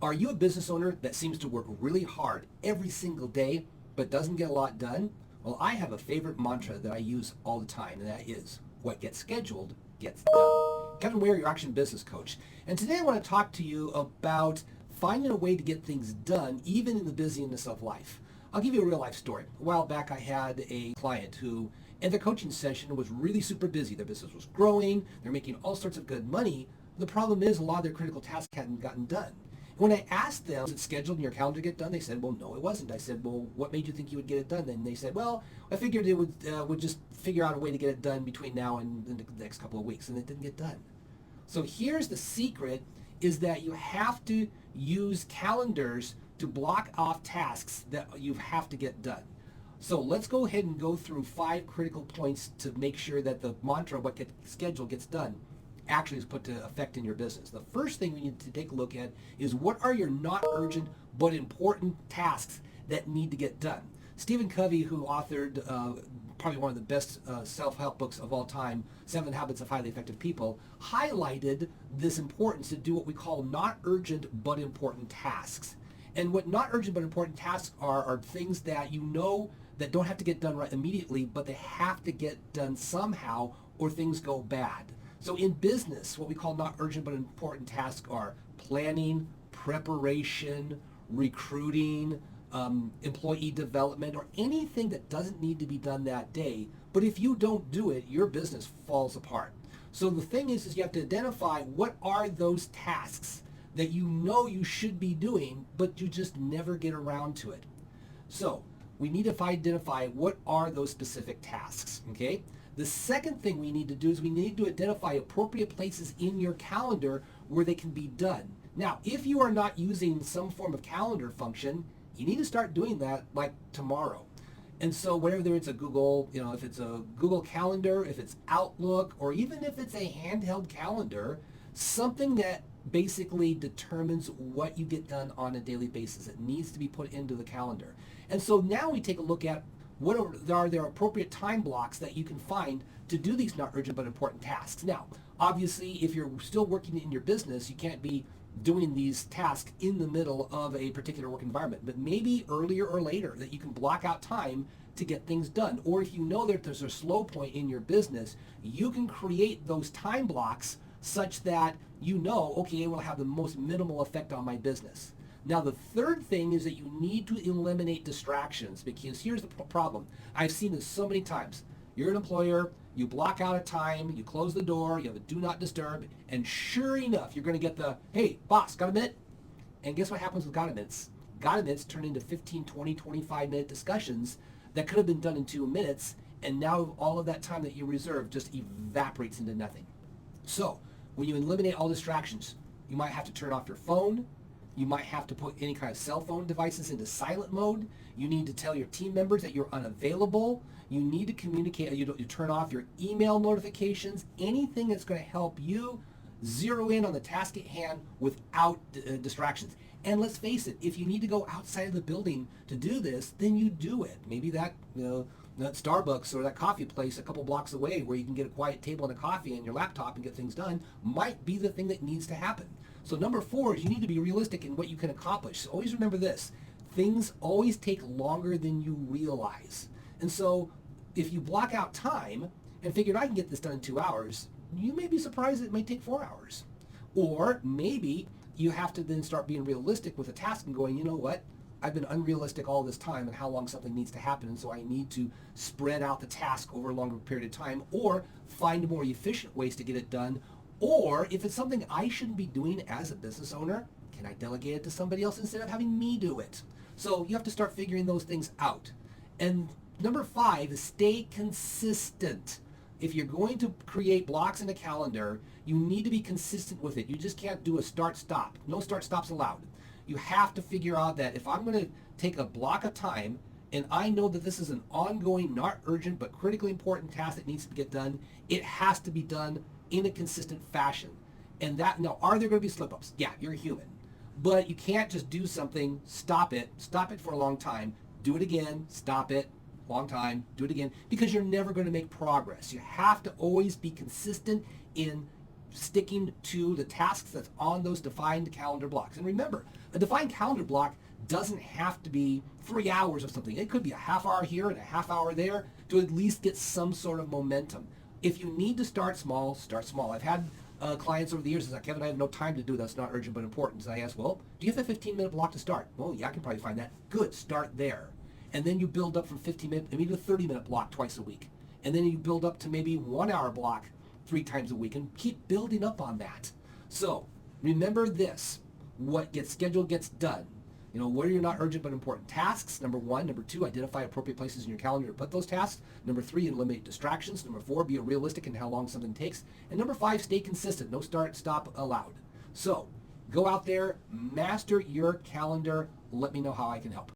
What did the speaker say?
Are you a business owner that seems to work really hard every single day but doesn't get a lot done? Well, I have a favorite mantra that I use all the time, and that is what gets scheduled gets done. Kevin Ware, your Action Business Coach. And today I want to talk to you about finding a way to get things done even in the busyness of life. I'll give you a real life story. A while back I had a client who in the coaching session was really super busy. Their business was growing, they're making all sorts of good money. The problem is a lot of their critical tasks hadn't gotten done. When I asked them, was it scheduled in your calendar to get done? They said, well, no, it wasn't. I said, well, what made you think you would get it done? And they said, well, I figured it would just figure out a way to get it done between now and the next couple of weeks, and it didn't get done. So here's the secret, is that you have to use calendars to block off tasks that you have to get done. So let's go ahead and go through 5 critical points to make sure that the mantra, what gets scheduled, gets done, actually is put to effect in your business. The first thing we need to take a look at is what are your not urgent but important tasks that need to get done. Stephen Covey, who authored probably one of the best self-help books of all time, 7 Habits of Highly Effective People, highlighted this importance to do what we call not urgent but important tasks. And what not urgent but important tasks are things that you know that don't have to get done right immediately, but they have to get done somehow or things go bad. So in business, what we call not urgent but important tasks are planning, preparation, recruiting, employee development, or anything that doesn't need to be done that day. But if you don't do it, your business falls apart. So the thing is you have to identify what are those tasks that you know you should be doing, but you just never get around to it. So we need to identify what are those specific tasks, okay? The second thing we need to do is we need to identify appropriate places in your calendar where they can be done. Now, if you are not using some form of calendar function, you need to start doing that like tomorrow. And so whether it's a Google, if it's a Google Calendar, if it's Outlook, or even if it's a handheld calendar, something that basically determines what you get done on a daily basis. It needs to be put into the calendar. And so now we take a look at what are there appropriate time blocks that you can find to do these not urgent but important tasks. Now, obviously, if you're still working in your business, you can't be doing these tasks in the middle of a particular work environment, but maybe earlier or later that you can block out time to get things done. Or if you know that there's a slow point in your business, you can create those time blocks such that you know, okay, it will have the most minimal effect on my business. Now, the third thing is that you need to eliminate distractions, because here's the problem. I've seen this so many times. You're an employer, you block out a time, you close the door, you have a do not disturb, and sure enough, you're going to get the, hey, boss, got a minute? And guess what happens with got a minutes? Got a minutes turn into 15, 20, 25-minute discussions that could have been done in 2 minutes, and now all of that time that you reserved just evaporates into nothing. So, when you eliminate all distractions, you might have to turn off your phone. You might have to put any kind of cell phone devices into silent mode. You need to tell your team members that you're unavailable. You need to communicate. You turn off your email notifications. Anything that's going to help you zero in on the task at hand without distractions. And let's face it, if you need to go outside of the building to do this, then you do it. Maybe that Starbucks or that coffee place a couple blocks away where you can get a quiet table and a coffee and your laptop and get things done might be the thing that needs to happen. So number 4 is you need to be realistic in what you can accomplish. So always remember this, things always take longer than you realize. And so if you block out time and figured I can get this done in 2 hours, you may be surprised it might take 4 hours. Or maybe you have to then start being realistic with a task and going, you know what? I've been unrealistic all this time and how long something needs to happen, and so I need to spread out the task over a longer period of time or find more efficient ways to get it done. Or if it's something I shouldn't be doing as a business owner, can I delegate it to somebody else instead of having me do it? So you have to start figuring those things out. And number 5 is stay consistent. If you're going to create blocks in a calendar, you need to be consistent with it. You just can't do a start-stop. No start-stops allowed. You have to figure out that if I'm going to take a block of time and I know that this is an ongoing, not urgent, but critically important task that needs to get done, it has to be done in a consistent fashion. And that, now, are there going to be slip-ups? Yeah, you're human. But you can't just do something, stop it for a long time, do it again, stop it, long time, do it again, because you're never going to make progress. You have to always be consistent in sticking to the tasks that's on those defined calendar blocks. And remember, a defined calendar block doesn't have to be 3 hours of something. It could be a half hour here and a half hour there to at least get some sort of momentum. If you need to start small, start small. I've had clients over the years say, Kevin, I have no time to do that. It's not urgent but important. So I ask, well, do you have a 15-minute block to start? Well, yeah, I can probably find that. Good, start there. And then you build up from 15 minutes, maybe a 30-minute block twice a week. And then you build up to maybe 1 hour block 3 times a week and keep building up on that. So remember this, what gets scheduled gets done. You know, what are your not urgent but important tasks? Number 1. Number 2, identify appropriate places in your calendar to put those tasks. Number 3, eliminate distractions. Number 4, be realistic in how long something takes. And number 5, stay consistent. No start, stop allowed. So go out there, master your calendar. Let me know how I can help.